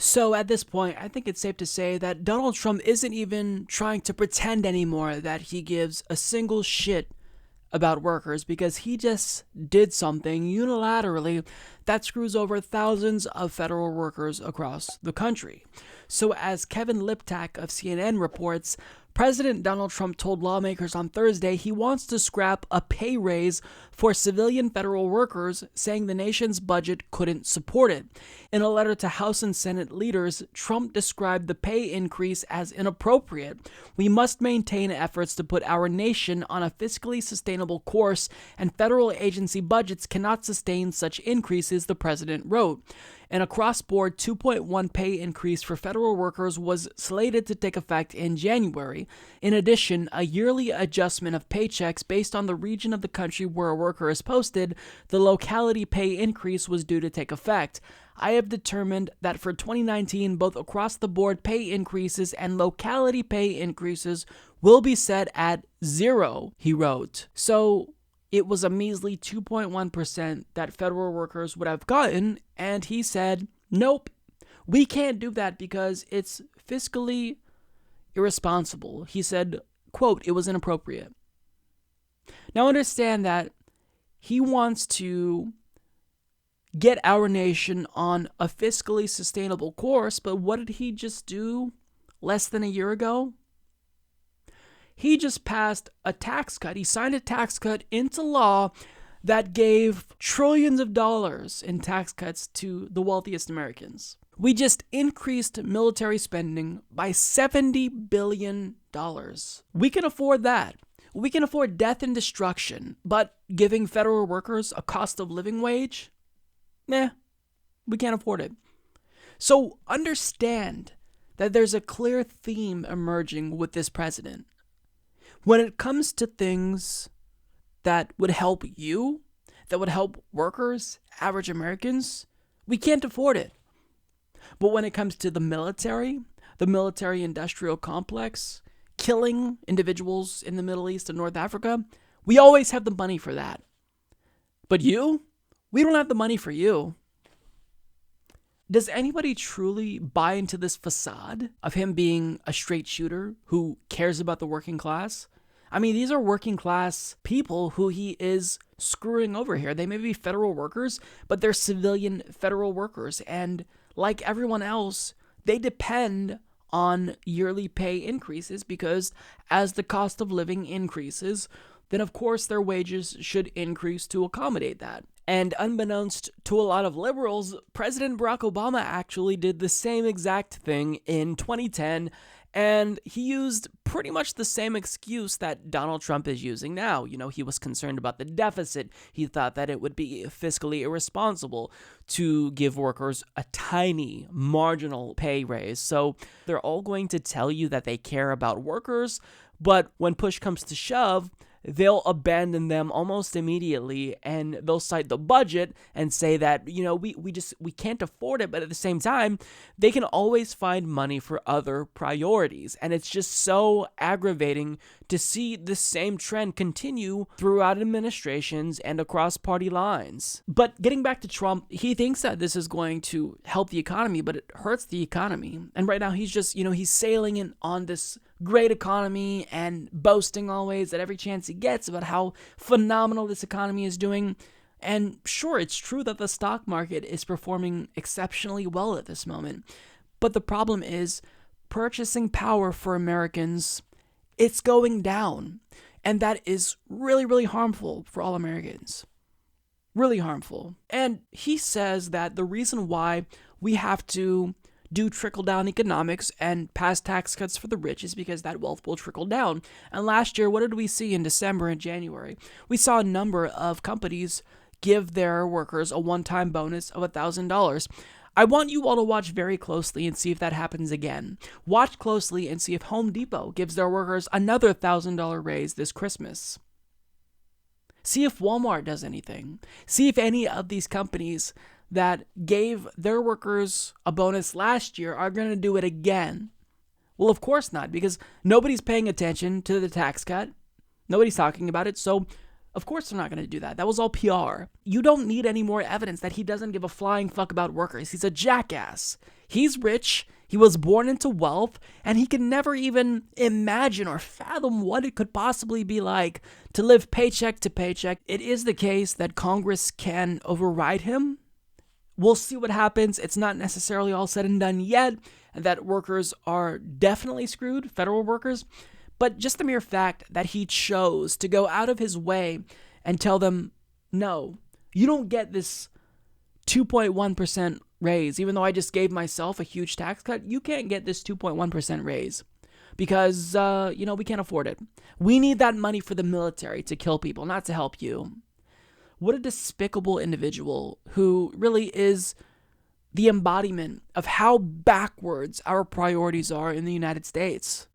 So at this point, I think it's safe to say that Donald Trump isn't even trying to pretend anymore that he gives a single shit about workers, because he just did something unilaterally that screws over thousands of federal workers across the country. So as Kevin Liptak of CNN reports, President Donald Trump told lawmakers on Thursday he wants to scrap a pay raise for civilian federal workers, saying the nation's budget couldn't support it. In a letter to House and Senate leaders, Trump described the pay increase as inappropriate. "We must maintain efforts to put our nation on a fiscally sustainable course, and federal agency budgets cannot sustain such increases," the president wrote. An across-board 2.1 pay increase for federal workers was slated to take effect in January. In addition, a yearly adjustment of paychecks based on the region of the country where a worker is posted, the locality pay increase was due to take effect. "I have determined that for 2019, both across-the-board pay increases and locality pay increases will be set at 0, he wrote. So it was a measly 2.1% that federal workers would have gotten, and he said, nope, we can't do that because it's fiscally irresponsible. He said, quote, "It was inappropriate." Now understand that he wants to get our nation on a fiscally sustainable course, but what did he just do less than a year ago? He just passed a tax cut. He signed a tax cut into law that gave trillions of dollars in tax cuts to the wealthiest Americans. We just increased military spending by $70 billion. We can afford that. We can afford death and destruction, but giving federal workers a cost of living wage? We can't afford it. So understand that there's a clear theme emerging with this president. When it comes to things that would help you, that would help workers, average Americans, we can't afford it. But when it comes to the military-industrial complex, killing individuals in the Middle East and North Africa, we always have the money for that. But you? We don't have the money for you. Does anybody truly buy into this facade of him being a straight shooter who cares about the working class? I mean, these are working class people who he is screwing over here. They may be federal workers, but they're civilian federal workers. And like everyone else, they depend on yearly pay increases because as the cost of living increases, then of course their wages should increase to accommodate that. And unbeknownst to a lot of liberals, President Barack Obama actually did the same exact thing in 2010, and he used pretty much the same excuse that Donald Trump is using now. You know, he was concerned about the deficit. He thought that it would be fiscally irresponsible to give workers a tiny marginal pay raise. So they're all going to tell you that they care about workers, but when push comes to shove, they'll abandon them almost immediately, and they'll cite the budget and say that, you know, we can't afford it, but at the same time, they can always find money for other priorities. And it's just so aggravating to see the same trend continue throughout administrations and across party lines. But getting back to Trump, he thinks that this is going to help the economy, but it hurts the economy. And right now he's just, he's sailing in on this great economy and boasting always at every chance he gets about how phenomenal this economy is doing. And sure, it's true that the stock market is performing exceptionally well at this moment. But the problem is purchasing power for Americans, it's going down. And that is really, really harmful for all Americans. Really harmful. And he says that the reason why we have to do trickle-down economics and pass tax cuts for the rich is because that wealth will trickle down. And last year, what did we see in December and January? We saw a number of companies give their workers a one-time bonus of $1,000. I want you all to watch very closely and see if that happens again. Watch closely and see if Home Depot gives their workers another $1,000 raise this Christmas. See if Walmart does anything. See if any of these companies that gave their workers a bonus last year are going to do it again. Well, of course not, because nobody's paying attention to the tax cut. Nobody's talking about it. So Of course they're not going to do that. That was all PR. You don't need any more evidence that he doesn't give a flying fuck about workers. He's a jackass. He's rich, he was born into wealth, and he can never even imagine or fathom what it could possibly be like to live paycheck to paycheck. It is the case that Congress can override him. We'll see what happens. It's not necessarily all said and done yet, and that workers are definitely screwed, federal workers. But just the mere fact that he chose to go out of his way and tell them, no, you don't get this 2.1% raise, even though I just gave myself a huge tax cut, you can't get this 2.1% raise because, we can't afford it. We need that money for the military to kill people, not to help you. What a despicable individual who really is the embodiment of how backwards our priorities are in the United States.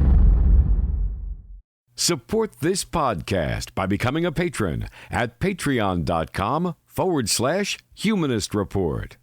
Support this podcast by becoming a patron at patreon.com/Humanist Report.